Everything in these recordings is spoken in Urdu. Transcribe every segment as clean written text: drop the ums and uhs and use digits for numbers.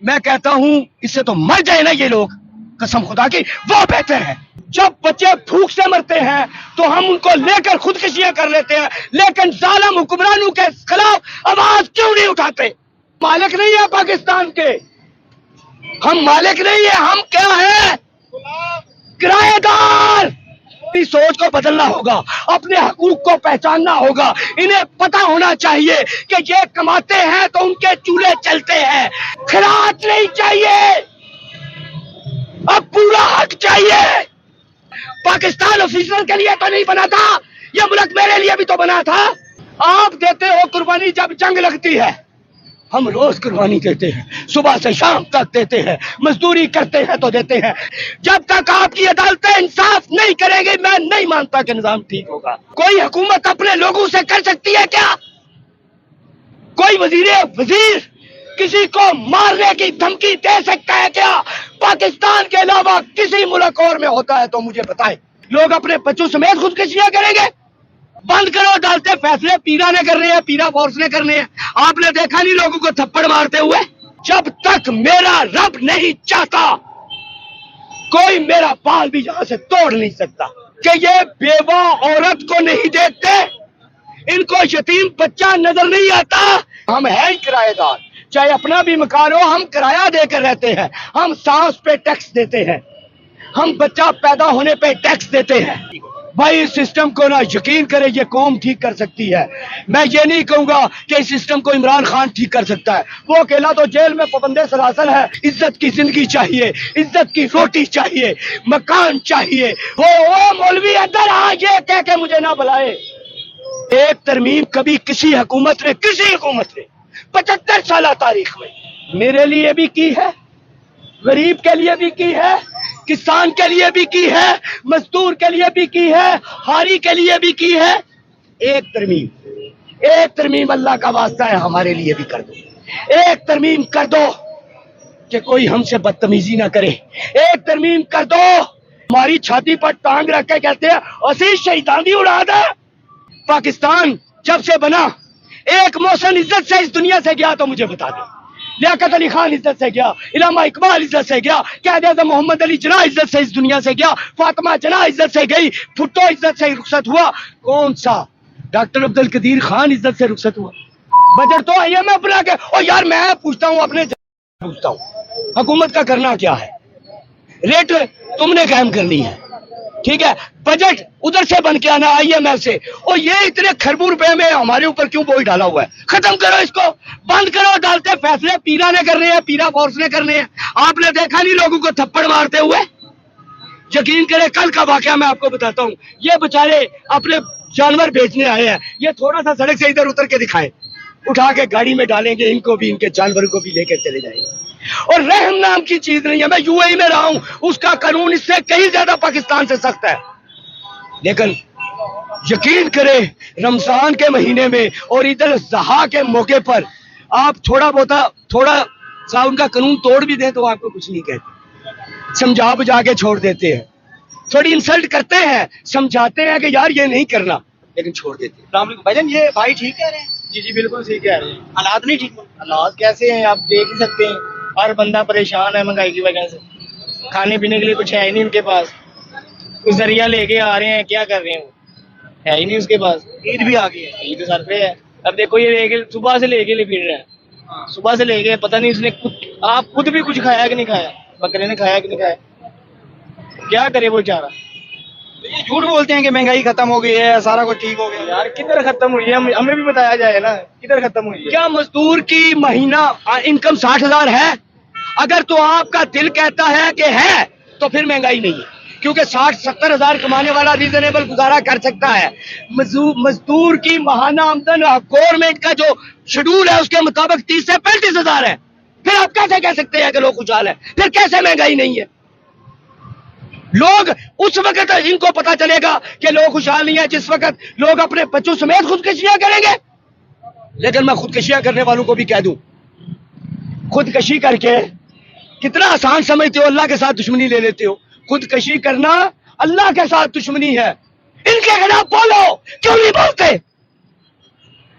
میں کہتا ہوں اس سے تو مر جائے نا یہ لوگ، قسم خدا کی وہ بہتر ہے۔ جب بچے بھوک سے مرتے ہیں تو ہم ان کو لے کر خودکشیاں کر لیتے ہیں، لیکن ظالم حکمرانوں کے خلاف آواز کیوں نہیں اٹھاتے؟ مالک نہیں ہے پاکستان کے، ہم مالک نہیں ہے، ہم کیا ہے؟ کرایہ دار۔ اپنی سوچ کو بدلنا ہوگا، اپنے حقوق کو پہچاننا ہوگا، انہیں پتا ہونا چاہیے کہ یہ کماتے ہیں تو ان کے چولہے چلتے ہیں۔ خراج نہیں چاہیے، اب پورا حق چاہیے۔ پاکستان آفیسر کے لیے تو نہیں بنا تھا، یہ ملک میرے لیے بھی تو بنا تھا۔ آپ دیتے ہو قربانی جب جنگ لگتی ہے، ہم روز قربانی دیتے ہیں، صبح سے شام تک دیتے ہیں، مزدوری کرتے ہیں تو دیتے ہیں۔ جب تک آپ کی عدالتیں انصاف نہیں کریں گی میں نہیں مانتا کہ نظام ٹھیک ہوگا۔ کوئی حکومت اپنے لوگوں سے کر سکتی ہے کیا؟ کوئی وزیر کسی کو مارنے کی دھمکی دے سکتا ہے کیا؟ پاکستان کے علاوہ کسی ملک اور میں ہوتا ہے تو مجھے بتائیں۔ لوگ اپنے بچوں سمیت خودکشیاں کریں گے؟ بند کرو، ڈالتے فیصلے پیرا نے کرنے ہیں، پیرا فورس نے کرنے ہیں۔ آپ نے دیکھا نہیں لوگوں کو تھپڑ مارتے ہوئے؟ جب تک میرا رب نہیں چاہتا کوئی میرا بال بھی یہاں سے توڑ نہیں سکتا۔ کہ یہ بیوہ عورت کو نہیں دیکھتے، ان کو یتیم بچہ نظر نہیں آتا۔ ہم ہیں ہی کرایہ دار، چاہے اپنا بھی مکان ہو ہم کرایہ دے کر رہتے ہیں، ہم سانس پہ ٹیکس دیتے ہیں، ہم بچہ پیدا ہونے پہ ٹیکس دیتے ہیں۔ بھائی اس سسٹم کو نہ یقین کرے یہ قوم ٹھیک کر سکتی ہے۔ میں یہ نہیں کہوں گا کہ اس سسٹم کو عمران خان ٹھیک کر سکتا ہے، وہ اکیلا تو جیل میں پابند سلاسل ہے۔ عزت کی زندگی چاہیے، عزت کی روٹی چاہیے، مکان چاہیے۔ وہ مولوی ادھر آ یہ کہہ کے مجھے نہ بلائے۔ ایک ترمیم کبھی کسی حکومت نے 75 سالہ تاریخ میں میرے لیے بھی کی ہے، غریب کے لیے بھی کی ہے، کسان کے لیے بھی کی ہے، مزدور کے لیے بھی کی ہے، ہاری کے لیے بھی کی ہے۔ ایک ترمیم اللہ کا واسطہ ہے ہمارے لیے بھی کر دو۔ ایک ترمیم کر دو کہ کوئی ہم سے بدتمیزی نہ کرے۔ ایک ترمیم کر دو، ہماری چھاتی پر ٹانگ رکھ کے کہتے ہیں اسی شہیدان دی اڑا دے۔ پاکستان جب سے بنا ایک محسن عزت سے اس دنیا سے گیا تو مجھے بتا دیں۔ لیاقت علی خان عزت سے گیا، علامہ اقبال عزت سے گیا، قائد اعظم محمد علی جناح عزت سے اس دنیا سے گیا، فاطمہ جناح عزت سے گئی، بھٹو عزت سے رخصت ہوا، کون سا ڈاکٹر عبد القدیر خان عزت سے رخصت ہوا؟ بجٹ تو آئی ایم ایف بنا کے اور یار میں پوچھتا ہوں اپنے پوچھتا ہوں حکومت کا کرنا کیا ہے؟ ریٹ تم نے قائم کرنی ہے، ٹھیک ہے، بجٹ ادھر سے بن کے آنا آئی ایم ایف سے، اور یہ اتنے کھربوں روپے میں ہمارے اوپر کیوں بوجھ ڈالا ہوا ہے؟ ختم کرو اس کو، بند کرو، ڈالتے فیصلے پیرا نے کرنے ہیں، پیرا فورس نے کرنے ہیں۔ آپ نے دیکھا نہیں لوگوں کو تھپڑ مارتے ہوئے؟ یقین کرے کل کا واقعہ میں آپ کو بتاتا ہوں، یہ بےچارے اپنے جانور بیچنے آئے ہیں، یہ تھوڑا سا سڑک سے ادھر اتر کے دکھائیں، اٹھا کے گاڑی میں ڈالیں گے، ان کو بھی ان کے جانوروں کو بھی لے کے چلے جائیں گے۔ اور رحم نام کی چیز نہیں ہے۔ میں یو اے ای میں رہا ہوں، اس کا قانون اس سے کہیں زیادہ پاکستان سے سخت ہے، لیکن یقین کرے رمضان کے مہینے میں اور عید الاضحیٰ کے موقع پر آپ تھوڑا سا ان کا قانون توڑ بھی دیں تو آپ کو کچھ نہیں کہتے، سمجھا بجھا کے چھوڑ دیتے ہیں، تھوڑی انسلٹ کرتے ہیں، سمجھاتے ہیں کہ یار یہ نہیں کرنا، لیکن چھوڑ دیتے ہیں۔ السلام علیکم بھائی جان، یہ بھائی ٹھیک کہہ رہے ہیں؟ جی بالکل صحیح کہہ رہے ہیں۔ حالات نہیں ٹھیک، حالات کیسے ہیں آپ دیکھ ہی سکتے ہیں، ہر بندہ پریشان ہے مہنگائی کی وجہ سے، کھانے پینے کے لیے کچھ ہے ہی نہیں ان کے پاس، کچھ ذریعہ لے کے آ رہے ہیں، کیا کر رہے ہیں، وہ ہے ہی نہیں اس کے پاس۔ عید بھی آ گئی ہے، عید سر پہ ہے، اب دیکھو یہ لے کے صبح سے لے کے لے پھر رہے ہیں، صبح سے لے کے پتہ نہیں اس نے آپ خود بھی کچھ کھایا کہ نہیں کھایا، بکرے نے کھایا کہ نہیں کھایا، کیا کرے وہ چارہ۔ یہ جھوٹ بولتے ہیں کہ مہنگائی ختم ہو گئی ہے، سارا کچھ ٹھیک ہو گیا۔ یار کدھر ختم ہوئی ہے، ہمیں بھی بتایا جائے نا کدھر ختم ہوئی ہے۔ کیا مزدور کی مہینہ انکم 60,000 ہے؟ اگر تو آپ کا دل کہتا ہے کہ ہے تو پھر مہنگائی نہیں ہے، کیونکہ 60-70 ہزار کمانے والا ریزنیبل گزارا کر سکتا ہے۔ مزدور کی ماہانہ آمدن گورنمنٹ کا جو شیڈول ہے اس کے مطابق 30 سے 35 ہزار ہے، پھر آپ کیسے کہہ سکتے ہیں کہ لوگ خوشحال ہیں؟ پھر کیسے مہنگائی نہیں ہے؟ لوگ اس وقت ان کو پتا چلے گا کہ لوگ خوشحال نہیں ہیں جس وقت لوگ اپنے بچوں سمیت خودکشیاں کریں گے۔ لیکن میں خودکشیاں کرنے والوں کو بھی کہہ دوں، خودکشی کر کے کتنا آسان سمجھتے ہو، اللہ کے ساتھ دشمنی لے لیتے ہو۔ خودکشی کرنا اللہ کے ساتھ دشمنی ہے۔ ان کے خلاف بولو، کیوں نہیں بولتے؟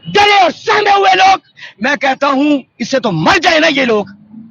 ڈرے اور سہمے ہوئے لوگ، میں کہتا ہوں اس سے تو مر جائے نا یہ لوگ،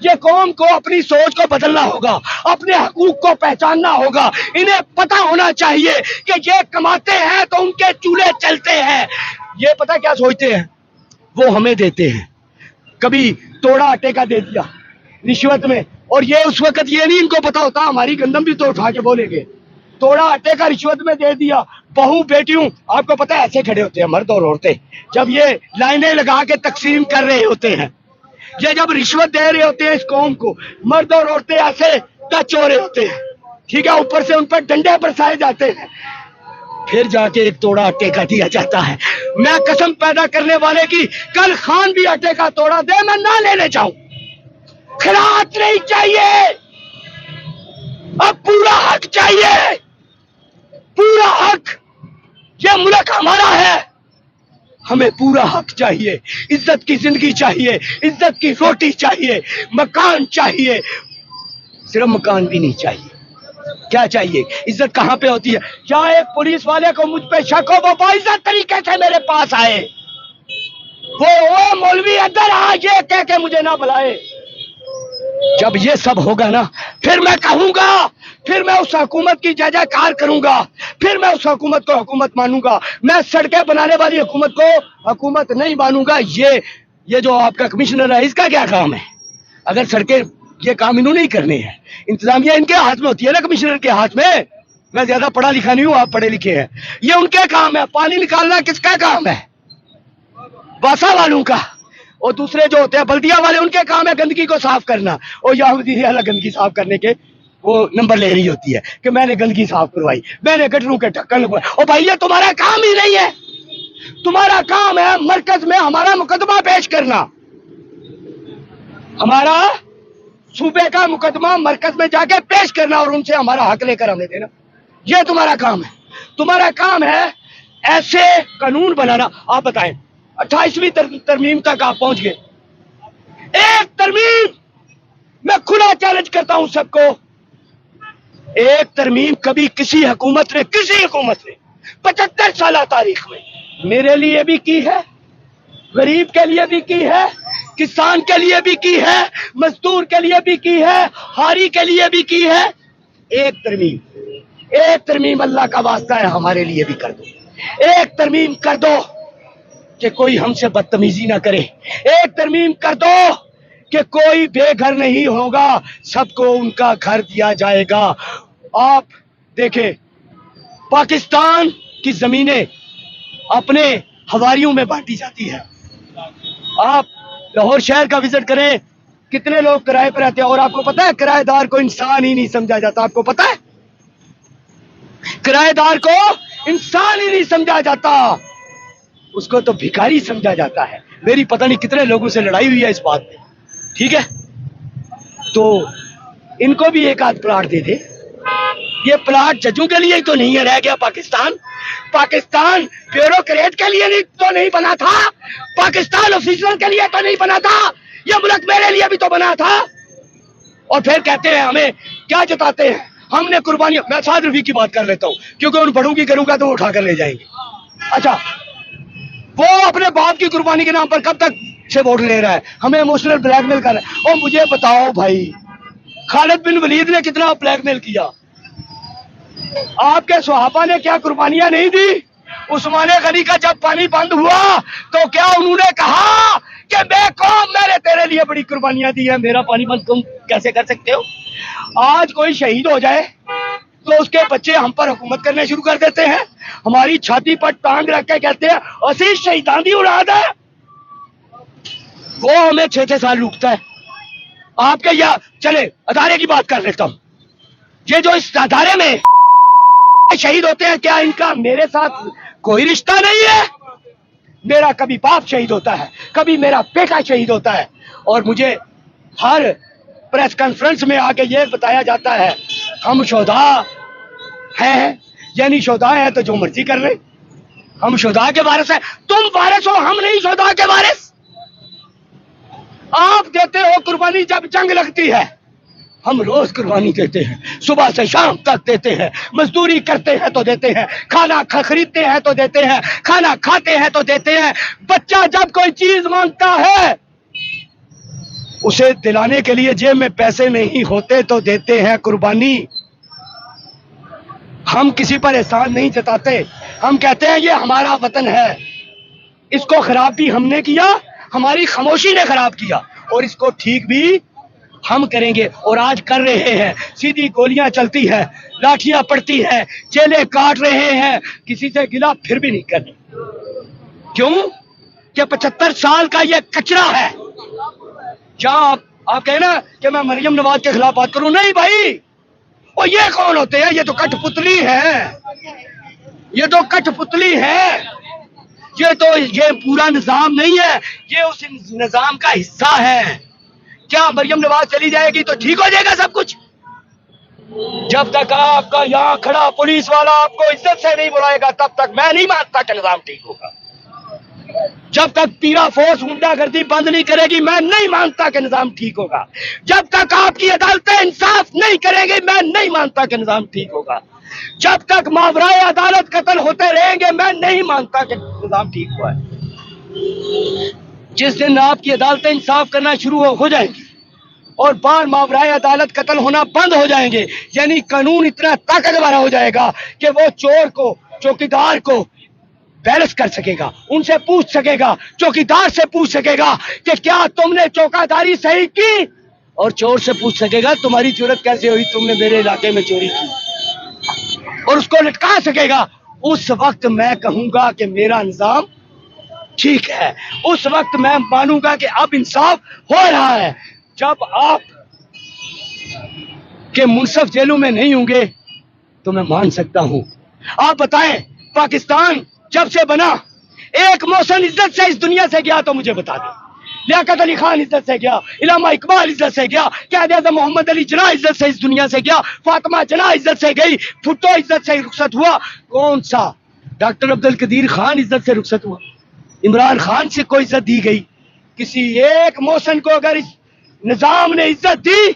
یہ قوم کو اپنی سوچ کو بدلنا ہوگا, اپنے حقوق کو پہچاننا ہوگا. انہیں پتہ ہونا چاہیے کہ یہ کماتے ہیں تو ان کے چولہے چلتے ہیں. یہ پتہ کیا سوچتے ہیں, وہ ہمیں دیتے ہیں. کبھی توڑا آٹے کا دے دیا رشوت میں, اور یہ اس وقت یہ نہیں ان کو پتا ہوتا ہماری گندم بھی تو اٹھا کے بولیں گے. توڑا آٹے کا رشوت میں دے دیا. بہو بیٹیوں آپ کو پتا ہے ایسے کھڑے ہوتے ہیں مرد اور عورتیں, جب یہ لائنیں لگا کے تقسیم کر رہے ہوتے ہیں, یہ جب رشوت دے رہے ہوتے ہیں اس قوم کو, مرد اور عورتیں ایسے ٹچ ہو رہے ہوتے ہیں, ٹھیک ہے, اوپر سے ان پر ڈنڈے برسائے جاتے ہیں, پھر جا کے ایک توڑا آٹے کا دیا جاتا ہے. میں قسم پیدا کرنے والے کی, کل خان بھی آٹے کا توڑا دے میں نہ لینے جاؤں. خیرات نہیں چاہیے, اب پورا حق چاہیے, پورا حق. یہ ملک ہمارا ہے, ہمیں پورا حق چاہیے, عزت کی زندگی چاہیے, عزت کی روٹی چاہیے, مکان چاہیے. صرف مکان بھی نہیں چاہیے, کیا چاہیے؟ عزت کہاں پہ ہوتی ہے؟ کیا ایک پولیس والے کو مجھ پہ شک ہو, وہ باعزت طریقے سے میرے پاس آئے, وہ مولوی ادھر آ, یہ کہہ کے مجھے نہ بلائے. جب یہ سب ہوگا نا, پھر میں کہوں گا, پھر میں اس حکومت کی جے کار کروں گا, پھر میں اس حکومت کو حکومت مانوں گا. میں سڑکیں بنانے والی حکومت کو حکومت نہیں مانوں گا. یہ جو آپ کا کمشنر ہے, اس کا کیا کام ہے؟ اگر سڑکیں, یہ کام انہوں نہیں کرنے ہیں, انتظامیہ ان کے ہاتھ میں ہوتی ہے نا, کمشنر کے ہاتھ میں. میں زیادہ پڑھا لکھا نہیں ہوں, آپ پڑھے لکھے ہیں. یہ ان کے کام ہے. پانی نکالنا کس کا کام ہے؟ باسا والوں کا. اور دوسرے جو ہوتے ہیں بلدیہ والے, ان کے کام ہے گندگی کو صاف کرنا. اور یہودی الگ گندگی صاف کرنے کے وہ نمبر لے رہی ہوتی ہے کہ میں نے گندگی صاف کروائی, میں نے گٹروں کے ڈھکن لگوائے. اور بھائی یہ تمہارا کام ہی نہیں ہے. تمہارا کام ہے مرکز میں ہمارا مقدمہ پیش کرنا, ہمارا صوبے کا مقدمہ مرکز میں جا کے پیش کرنا, اور ان سے ہمارا حق لے کر ہمیں دینا. یہ تمہارا کام ہے. تمہارا کام ہے ایسے قانون بنانا. آپ بتائیں 28ویں ترمیم تک آپ پہنچ گئے. ایک ترمیم, میں کھلا چیلنج کرتا ہوں سب کو, ایک ترمیم کبھی کسی حکومت نے 75 سالہ تاریخ میں میرے لیے بھی کی ہے, غریب کے لیے بھی کی ہے, کسان کے لیے بھی کی ہے, مزدور کے لیے بھی کی ہے, ہاری کے لیے بھی کی ہے. ایک ترمیم اللہ کا واسطہ ہے ہمارے لیے بھی کر دو. ایک ترمیم کر دو کہ کوئی ہم سے بدتمیزی نہ کرے. ایک ترمیم کر دو کہ کوئی بے گھر نہیں ہوگا, سب کو ان کا گھر دیا جائے گا. آپ دیکھیں, پاکستان کی زمینیں اپنے حواریوں میں بانٹی جاتی ہے. آپ لاہور شہر کا وزٹ کریں, کتنے لوگ کرائے پر رہتے ہیں, اور آپ کو پتا ہے کرایہ دار کو انسان ہی نہیں سمجھا جاتا. آپ کو پتا ہے کرایہ دار کو انسان ہی نہیں سمجھا جاتا, اس کو تو بھکاری سمجھا جاتا ہے. میری پتہ نہیں کتنے لوگوں سے لڑائی ہوئی ہے اس بات پہ, ٹھیک ہے, تو ان کو بھی ایک آدھ پلاٹ دے دے. یہ پلاٹ ججوں کے لیے تو نہیں ہے رہ گیا. پاکستان بیوروکریٹ کے لیے تو نہیں بنا تھا, پاکستان آفیسر کے لیے تو نہیں بنا تھا, یہ ملک میرے لیے بھی تو بنا تھا. اور پھر کہتے ہیں, ہمیں کیا جتاتے ہیں, ہم نے قربانی. میں سعد رفیق کی بات کر لیتا ہوں کیونکہ ان بڑوں کی کروں گا تو وہ اٹھا کر لے جائیں گے. اچھا, وہ اپنے باپ کی قربانی کے نام پر کب تک سے ووٹ لے رہا ہے, ہمیں ایموشنل بلیک میل کر رہا ہے. اور مجھے بتاؤ بھائی, خالد بن ولید نے کتنا بلیک میل کیا؟ آپ کے صحابہ نے کیا قربانیاں نہیں دی؟ عثمان غنی کا جب پانی بند ہوا تو کیا انہوں نے کہا کہ بے قوم میں نے تیرے لیے بڑی قربانیاں دی ہیں, میرا پانی بند تم کیسے کر سکتے ہو؟ آج کوئی شہید ہو جائے تو اس کے بچے ہم پر حکومت کرنے شروع کر دیتے ہیں, ہماری چھاتی پر ٹانگ رکھ کے کہتے ہیں اسی شہیدان دی اولاد ہے. وہ ہمیں 6 سال لوٹتا ہے. آپ کے یا چلے ادارے کی بات کر لیتا ہوں, یہ جو اس ادارے میں شہید ہوتے ہیں, کیا ان کا میرے ساتھ کوئی رشتہ نہیں ہے؟ میرا کبھی باپ شہید ہوتا ہے, کبھی میرا بیٹا شہید ہوتا ہے, اور مجھے ہر پریس کانفرنس میں آ کے یہ بتایا جاتا ہے ہم شہداء ہیں, یعنی شہداء ہیں تو جو مرضی کر لیں, ہم شہداء کے وارث ہیں. تم وارث ہو, ہم نہیں شہداء کے وارث. آپ دیتے ہو قربانی جب جنگ لگتی ہے, ہم روز قربانی دیتے ہیں, صبح سے شام تک دیتے ہیں, مزدوری کرتے ہیں تو دیتے ہیں, کھانا خریدتے ہیں تو دیتے ہیں, کھانا کھاتے ہیں تو دیتے ہیں. بچہ جب کوئی چیز مانگتا ہے اسے دلانے کے لیے جیب میں پیسے نہیں ہوتے تو دیتے ہیں قربانی. ہم کسی پر احسان نہیں جتاتے, ہم کہتے ہیں یہ ہمارا وطن ہے, اس کو خراب بھی ہم نے کیا, ہماری خاموشی نے خراب کیا, اور اس کو ٹھیک بھی ہم کریں گے, اور آج کر رہے ہیں. سیدھی گولیاں چلتی ہے, لاٹھیاں پڑتی ہے, چیلے کاٹ رہے ہیں, کسی سے گلا پھر بھی نہیں کرنے. کیوں کہ 75 سال کا یہ کچرا ہے. جہاں آپ کہیں نا کہ میں مریم نواز کے خلاف بات کروں, نہیں بھائی, وہ یہ کون ہوتے ہیں؟ یہ تو کٹ پتلی ہے, یہ تو کٹ پتلی ہے, یہ پورا نظام نہیں ہے, یہ اس نظام کا حصہ ہے. کیا مریم نواز چلی جائے گی تو ٹھیک ہو جائے گا سب کچھ؟ جب تک آپ کا یہاں کھڑا پولیس والا آپ کو عزت سے نہیں بلائے گا تب تک میں نہیں مانتا کہ نظام ٹھیک ہوگا. جب تک پیرا فورس گنڈا گردی بند نہیں کرے گی میں نہیں مانتا کہ نظام ٹھیک ہوگا. جب تک آپ کی عدالتیں انصاف نہیں کریں گی میں نہیں مانتا کہ نظام ٹھیک ہوگا. جب تک ماورائے عدالت قتل ہوتے رہیں گے میں نہیں مانتا کہ نظام ٹھیک ہوا ہے. جس دن آپ کی عدالتیں انصاف کرنا شروع ہو جائیں گی اور بار ماورائے عدالت قتل ہونا بند ہو جائیں گے, یعنی قانون اتنا طاقتور ہو جائے گا کہ وہ چور کو, چوکیدار کو بیلنس کر سکے گا, ان سے پوچھ سکے گا, چوکیدار سے پوچھ سکے گا کہ کیا تم نے چوکیداری صحیح کی, اور چور سے پوچھ سکے گا تمہاری جرت کیسے ہوئی, تم نے میرے علاقے میں چوری کی, اور اس کو لٹکا سکے گا. اس وقت میں کہوں گا کہ میرا نظام ٹھیک ہے, اس وقت میں مانوں گا کہ اب انصاف ہو رہا ہے. جب آپ کے منصف جیلوں میں نہیں ہوں گے تو میں مان سکتا ہوں. آپ بتائیں, پاکستان جب سے بنا ایک محسن عزت سے اس دنیا سے گیا تو مجھے بتا دیں. لیاقت علی خان عزت سے گیا, علامہ اقبال عزت سے گیا, قائد اعظم محمد علی جناح عزت سے اس دنیا سے گیا, فاطمہ جناح عزت سے گئی, بھٹو عزت سے رخصت ہوا, کون سا ڈاکٹر عبد القدیر خان عزت سے رخصت ہوا, عمران خان سے کوئی عزت دی گئی؟ کسی ایک محسن کو اگر اس نظام نے عزت دی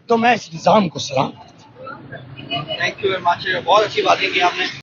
تو میں اس نظام کو سلام کرتا ہوں. تھینک یو ویری مچ, بہت اچھی باتیں کی آپ نے.